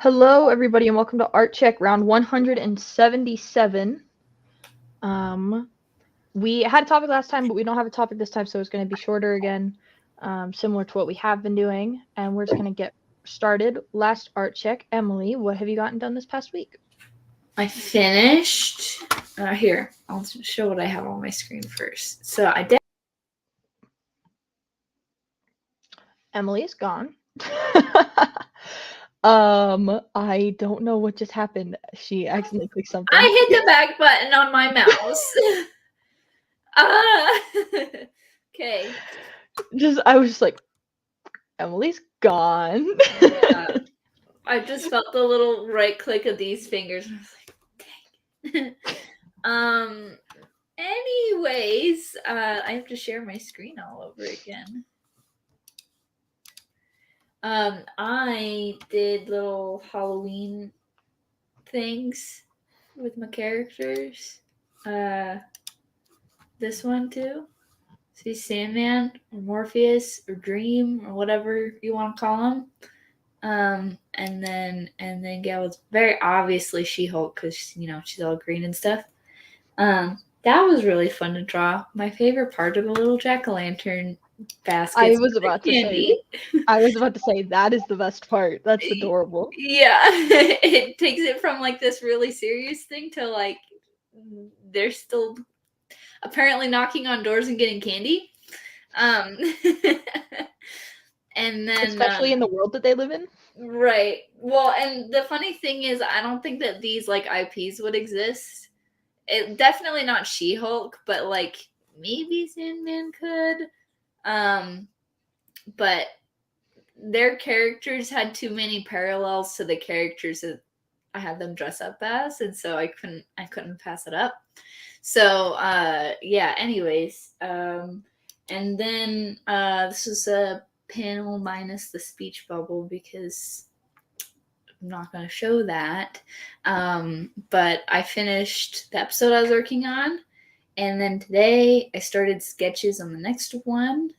Hello, everybody, and welcome to Artcheck Round 177. We had a topic last time, but we don't have a topic this time, so it's going to be shorter again, similar to what we have been doing. And we're just going to get started. Last Artcheck, Emily, what have you gotten done this past week? I finished. Here, I'll show what I have on my screen first. So I did. Emily is gone. I don't know what just happened. She accidentally clicked something. I hit the back button on my mouse. Okay. I was just like, Emily's gone. I just felt the little right click of these fingers. And I was like, dang. Anyways, I have to share my screen all over again. I did little Halloween things with my characters. This one too. See Sandman or Morpheus or Dream or whatever you want to call him. And then Gal was very obviously She-Hulk because she's all green and stuff. That was really fun to draw. My favorite part of a little jack-o'-lantern basket. I was about to say that is the best part. That's adorable. Yeah, it takes it from like this really serious thing to like they're still apparently knocking on doors and getting candy. And then especially in the world that they live in. Right. Well, and the funny thing is I don't think that these like IPs would exist. It definitely not She-Hulk, but like maybe Sandman could. But their characters had too many parallels to the characters that I had them dress up as, and so I couldn't pass it up. So yeah, anyways, and then this was a panel minus the speech bubble because I'm not going to show that. But I finished the episode I was working on, and then today I started sketches on the next one.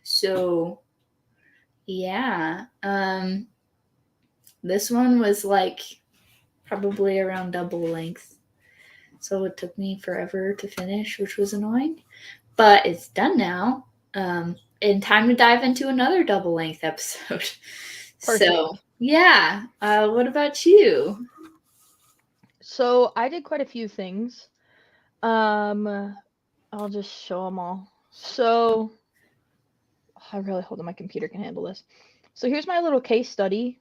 So yeah, this one was like probably around double length. So it took me forever to finish, which was annoying. But it's done now. And time to dive into another double length episode. Perfect. So, yeah. What about you? So I did quite a few things. I'll just show them all. So I really hope that my computer can handle this. So here's my little case study.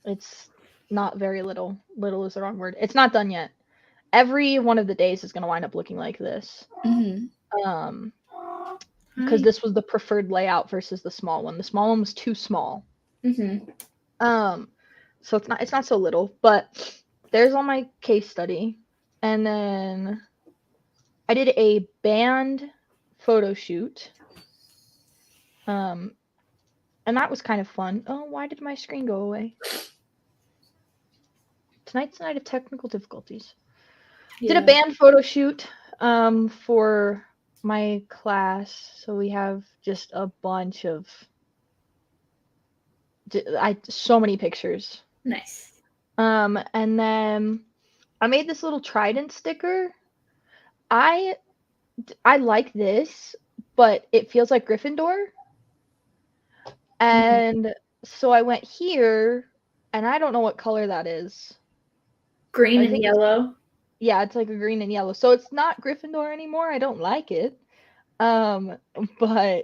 It's not very little. Little is the wrong word. It's not done yet. Every one of the days is going to wind up looking like this. Mm-hmm. Because this was the preferred layout versus the small one. The small one was too small. Mm-hmm. So it's not so little, but there's all my case study. And then I did a band photo shoot. And that was kind of fun. Oh, why did my screen go away? Tonight's the night of technical difficulties. Yeah. Did a band photo shoot for my class. So we have just a bunch of so many pictures. Nice. And then I made this little trident sticker. I like this, but it feels like Gryffindor. And so I went here, and I don't know what color that is. Green and yellow. Yeah, it's like a green and yellow. So it's not Gryffindor anymore. I don't like it. But why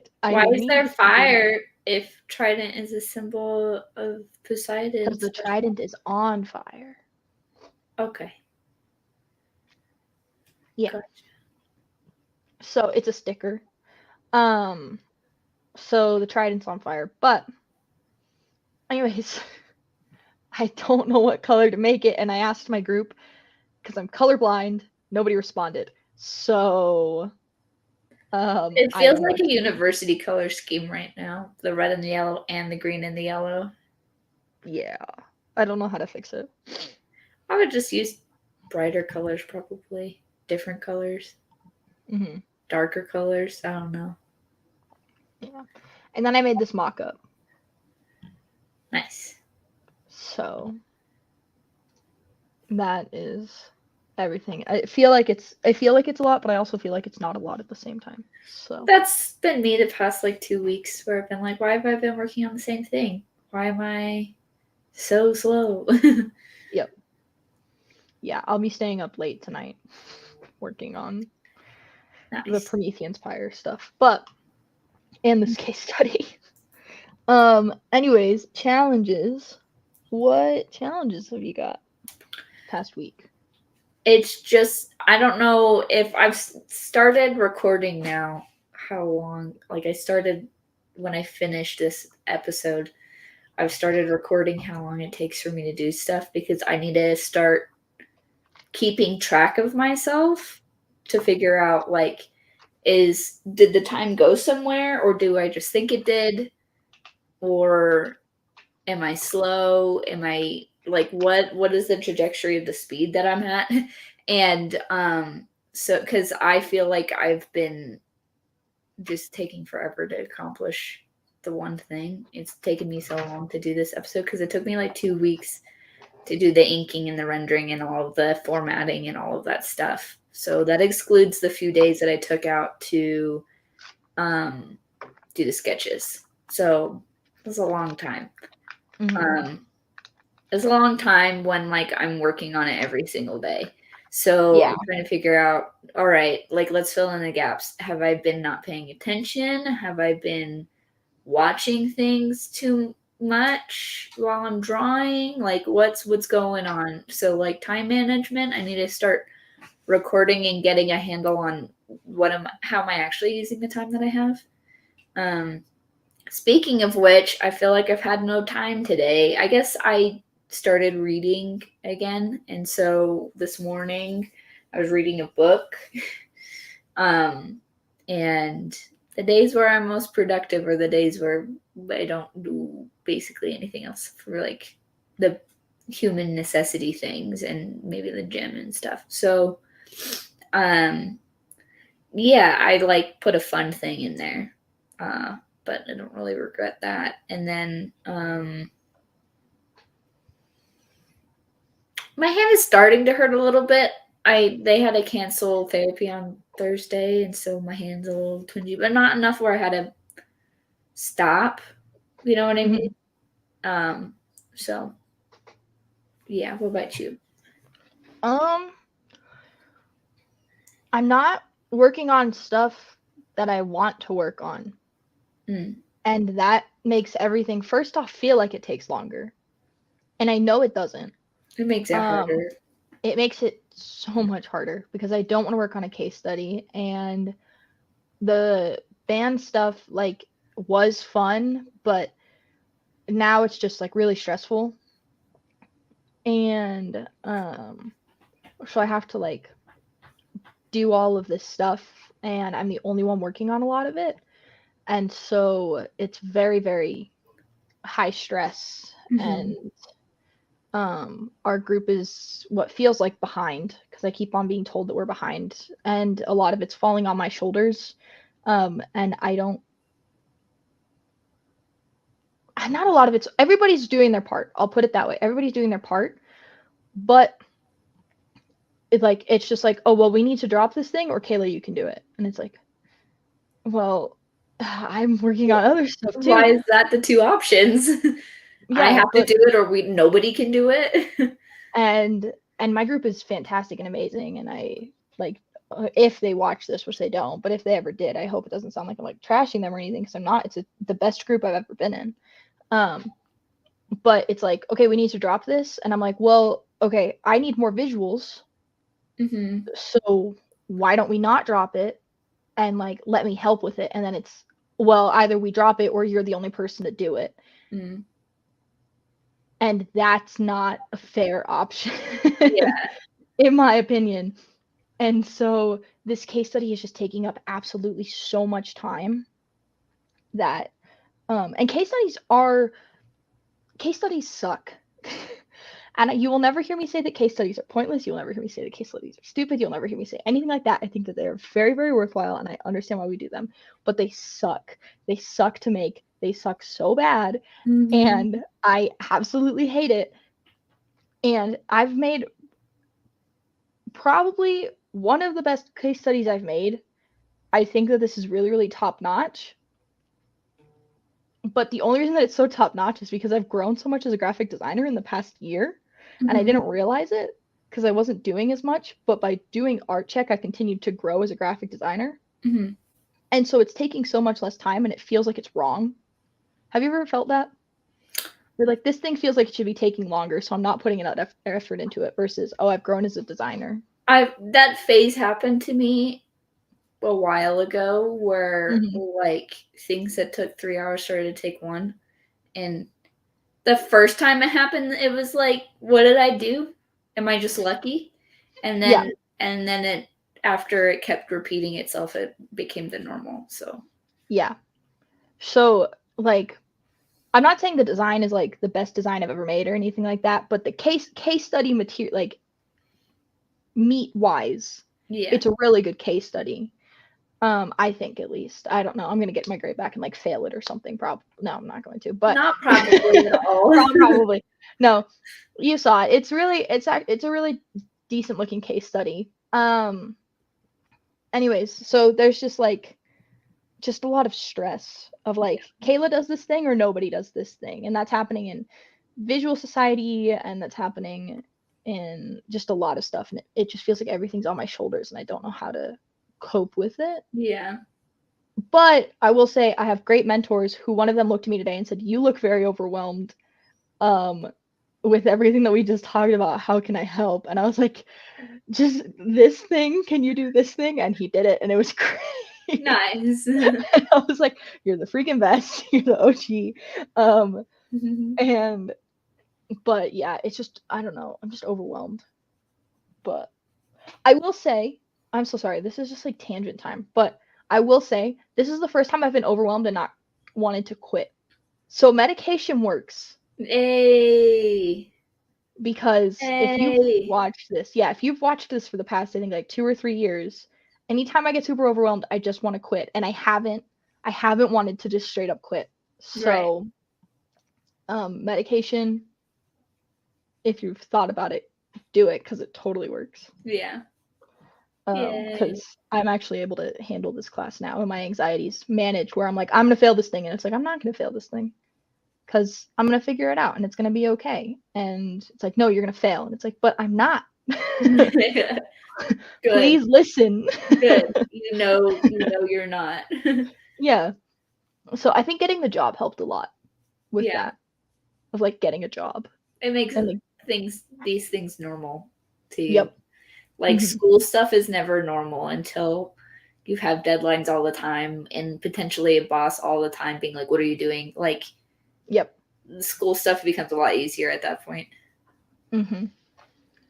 is there fire if trident is a symbol of Poseidon? Because the trident is on fire. Okay. Yeah. Gotcha. So it's a sticker. So the trident's on fire. But anyways, I don't know what color to make it, and I asked my group because I'm colorblind. Nobody responded. So it feels like a university color scheme right now. The red and the yellow and the green and the yellow. Yeah. I don't know how to fix it. I would just use brighter colors, probably. Different colors. Mm-hmm. Darker colors. I don't know. Yeah. And then I made this mock-up. Nice. So that is everything. I feel like it's a lot, but I also feel like it's not a lot at the same time. So That's been me the past like 2 weeks where I've been like, why have I been working on the same thing? Why am I so slow? yep. Yeah, I'll be staying up late tonight working on the Nice. Promethean Spire stuff. But and this case study. Anyways, challenges. What challenges have you got past week? It's just, I don't know if I've started recording now. How long? Like, I started when I finished this episode. I've started recording how long it takes for me to do stuff because I need to start keeping track of myself to figure out, like, did the time go somewhere, or do I just think it did, or am I slow? Am I like, what is the trajectory of the speed that I'm at? And so because I feel like I've been just taking forever to accomplish the one thing. It's taken me so long to do this episode because it took me like 2 weeks to do the inking and the rendering and all of the formatting and all of that stuff. So that excludes the few days that I took out to do the sketches. So it was a long time. It's a long time when like I'm working on it every single day. So Yeah. I'm trying to figure out, all right, like let's fill in the gaps. Have I been not paying attention? Have I been watching things too much while I'm drawing? Like what's going on? So like time management, I need to start recording and getting a handle on how am I actually using the time that I have. Speaking of which, I feel like I've had no time today. I guess I started reading again, and so this morning I was reading a book. And the days where I'm most productive are the days where I don't do basically anything else for like the human necessity things and maybe the gym and stuff. So, yeah, I like put a fun thing in there. But I don't really regret that. And then my hand is starting to hurt a little bit. They had to cancel therapy on Thursday, and so my hand's a little twingy, but not enough where I had to stop. You know what I mean? So yeah, what about you? I'm not working on stuff that I want to work on. And that makes everything first off feel like it takes longer. And I know it doesn't. It makes it harder. It makes it so much harder because I don't want to work on a case study, and the band stuff like was fun, but now it's just like really stressful. And so I have to like do all of this stuff, and I'm the only one working on a lot of it. And so it's very, very high stress. And our group is what feels like behind because I keep on being told that we're behind, and a lot of it's falling on my shoulders. And not a lot of it's, everybody's doing their part. I'll put it that way. Everybody's doing their part, but it's just like, oh, well, we need to drop this thing, or Kayla, you can do it. And it's like, well, I'm working on other stuff too. Why is that the two options? Yeah, I have to do it, or nobody can do it. and my group is fantastic and amazing, and I like, if they watch this, which they don't, but if they ever did, I hope it doesn't sound like I'm like trashing them or anything, because I'm not. It's the best group I've ever been in. But it's like, okay, we need to drop this, and I'm like, well, okay, I need more visuals. So why don't we not drop it and like let me help with it? And then it's, well, either we drop it or you're the only person to do it. And that's not a fair option. Yeah. In my opinion. And so this case study is just taking up absolutely so much time that and case studies suck. And you will never hear me say that case studies are pointless. You'll never hear me say that case studies are stupid. You'll never hear me say anything like that. I think that they're very, very worthwhile, and I understand why we do them. But they suck. They suck to make. They suck so bad, Mhm. and I absolutely hate it. And I've made probably one of the best case studies I've made. I think that this is really, really top notch. But the only reason that it's so top notch is because I've grown so much as a graphic designer in the past year, and I Mhm. didn't realize it because I wasn't doing as much. But by doing Artcheck, I continued to grow as a graphic designer. Mhm. And so it's taking so much less time and it feels like it's wrong. Have you ever felt that? You're like, this thing feels like it should be taking longer, so I'm not putting enough effort into it versus, oh, I've grown as a designer. That phase happened to me a while ago where Mm-hmm. like things that took 3 hours started to take one. And the first time it happened, it was like, what did I do? Am I just lucky? And Yeah. then it after it kept repeating itself, it became the normal. So Yeah. So, like, I'm not saying the design is like the best design I've ever made or anything like that, but the case study material, like meat wise, yeah. it's a really good case study. I think at least. I don't know. I'm gonna get my grade back and like fail it or something. Probably. No, I'm not going to. But Not probably at all. probably. No, you saw it. It's a really decent looking case study. Anyways, so there's just a lot of stress of like Kayla does this thing or nobody does this thing, and that's happening in visual society and that's happening in just a lot of stuff, and it just feels like everything's on my shoulders and I don't know how to cope with it. Yeah. But I will say I have great mentors who one of them looked at me today and said, "You look very overwhelmed um with everything that we just talked about. How can I help?" And I was like, "Just this thing. Can you do this thing?" And he did it and it was great. Nice. I was like, "You're the freaking best. You're the OG." And but yeah, it's just I don't know. I'm just overwhelmed. But I will say, I'm so sorry. This is just like tangent time, but I will say this is the first time I've been overwhelmed and not wanted to quit. So medication works Hey. because if you've Hey. watched this, yeah, if you've watched this for the past I think like 2 or 3 years, anytime I get super overwhelmed, I just want to quit and I haven't wanted to just straight up quit. Right. So medication, if you've thought about it, do it because it totally works. Yeah. Yay. Because I'm actually able to handle this class now and my anxieties managed where I'm like, I'm gonna fail this thing, and it's like I'm not gonna fail this thing because I'm gonna figure it out and it's gonna be okay. And it's like, no, you're gonna fail, and it's like, but I'm not. Good. Please listen. Good. You know you're not. Yeah. So I think getting the job helped a lot with Yeah. that of like getting a job It makes and like, these things normal to you. yep. Like Mhm. school stuff is never normal until you have deadlines all the time and potentially a boss all the time being like, what are you doing? Like Yep. the school stuff becomes a lot easier at that point. Mhm.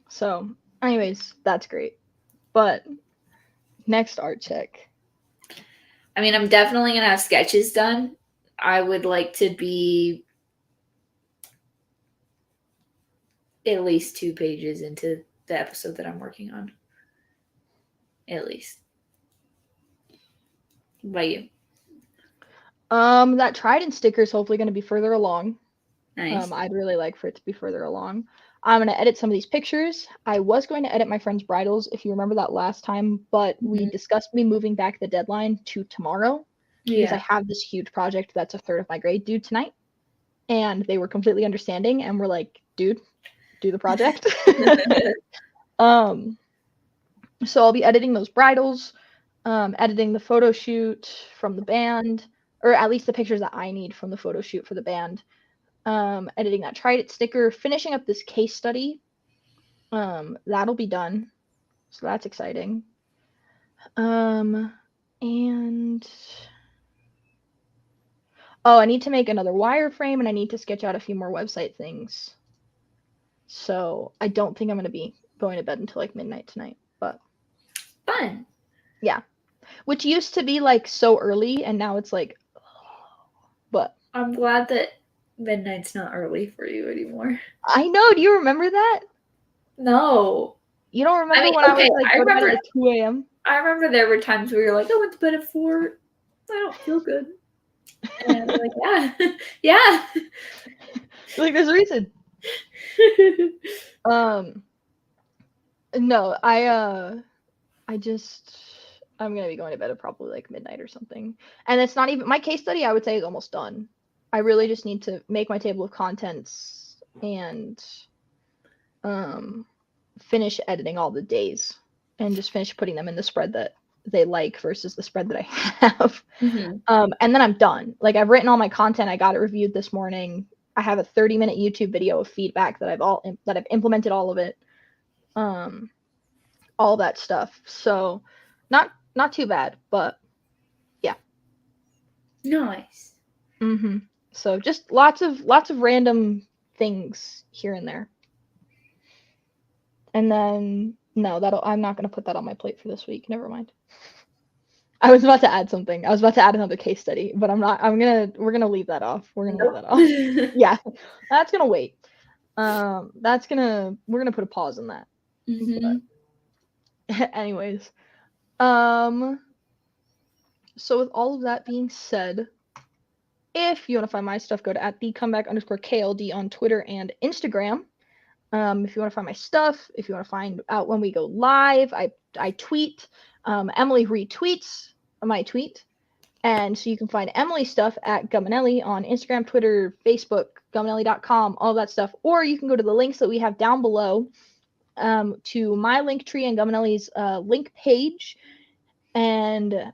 So, anyways, that's great. But next art check. I mean, I'm definitely gonna have sketches done. I would like to be at least 2 pages into the episode that I'm working on. At least. What about you? That Trident sticker is hopefully going to be further along. Nice. I'd really like for it to be further along. I'm going to edit some of these pictures. I was going to edit my friend's bridals, if you remember that last time, but we discussed me moving back the deadline to tomorrow because I have this huge project that's a third of my grade due tonight. And they were completely understanding and were like, dude, do the project. So I'll be editing those bridals, editing the photo shoot from the band, or at least the pictures that I need from the photo shoot for the band. Editing that Trident sticker, finishing up this case study. That'll be done. So that's exciting. And oh, I need to make another wireframe and I need to sketch out a few more website things. So I don't think I'm going to be going to bed until like midnight tonight, but Fun. yeah. Which used to be like so early and now it's like, but I'm glad that midnight's not early for you anymore. I know. Do you remember that? No. You don't remember I mean, when I okay, was like I go to bed remember at like 2 a.m.? there were times where you're like, I went to bed at 4. I don't feel good. And I'm like, yeah, yeah. Like, there's a reason. No, I'm gonna be going to bed at probably like midnight or something. And it's not even my case study, I would say, is almost done. I really just need to make my table of contents and finish editing all the days and just finish putting them in the spread that they like versus the spread that I have. And then I'm done. Like, I've written all my content. I got it reviewed this morning. I have a 30-minute YouTube video of feedback that I've implemented all of it. All that stuff. So not too bad, but yeah. Nice. So just lots of random things here and there. And then no, I'm not going to put that on my plate for this week. Never mind. I was about to add something. I was about to add another case study, but I'm not. We're going to leave that off. We're going to leave that off. Yeah. That's going to wait. We're going to put a pause on that. But, anyways, so with all of that being said, if you want to find my stuff, go to @thecomeback_KLD on Twitter and Instagram. If you want to find my stuff, if you want to find out when we go live, I tweet. Emily retweets my tweet. And so you can find Emily's stuff at Guminelli on Instagram, Twitter, Facebook, guminelli.com, all that stuff. Or you can go to the links that we have down below to my Linktree and Guminelli's link page. And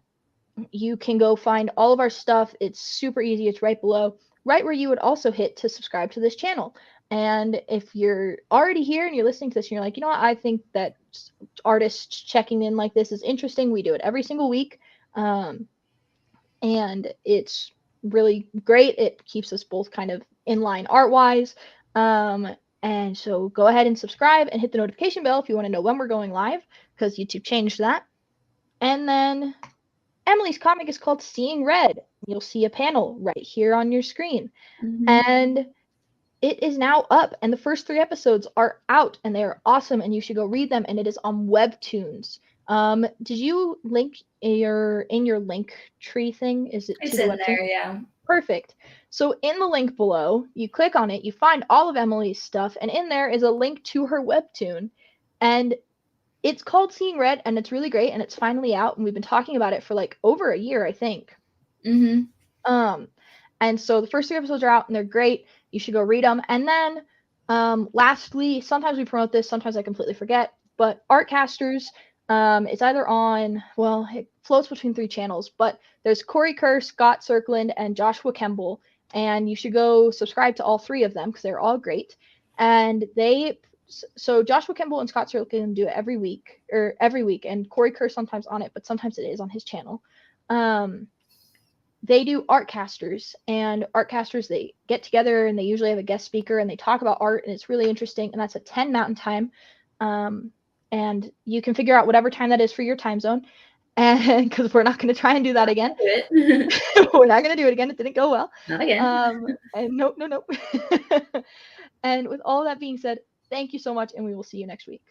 you can go find all of our stuff. It's super easy. It's right below, right where you would also hit to subscribe to this channel. And if you're already here and you're listening to this and you're like, you know what, I think that artists checking in like this is interesting. We do it every single week. And it's really great. It keeps us both kind of in line art-wise. And so go ahead and subscribe and hit the notification bell if you want to know when we're going live, because YouTube changed that. And then Emily's comic is called Seeing Red. You'll see a panel right here on your screen. And it is now up, and the first 3 episodes are out, and they are awesome, and you should go read them, and it is on Webtoons. Did you link in your link tree thing? Is it It's to the in Webtoon? there, yeah. Perfect. So in the link below, you click on it, you find all of Emily's stuff, and in there is a link to her Webtoon. And it's called Seeing Red, and it's really great, and it's finally out, and we've been talking about it for like over a year, I think. And so the first 3 episodes are out, and they're great. You should go read them. And then lastly, sometimes we promote this, sometimes I completely forget, but Artcasters, it's either on, well, it floats between 3 channels, but there's Corey Kerr, Scott Cirkland, and Joshua Kemble, and you should go subscribe to all 3 of them because they're all great. And so Joshua Kemble and Scott Cirkland do it every week, and Corey Kerr sometimes on it, but sometimes it is on his channel. They do Artcasters, and Artcasters, they get together and they usually have a guest speaker and they talk about art, and it's really interesting. And that's at 10 Mountain Time. And you can figure out whatever time that is for your time zone. And because we're not going to try and do that again. We're not going to do it again. It didn't go well. Not again. And no. And with all that being said, thank you so much, and we will see you next week.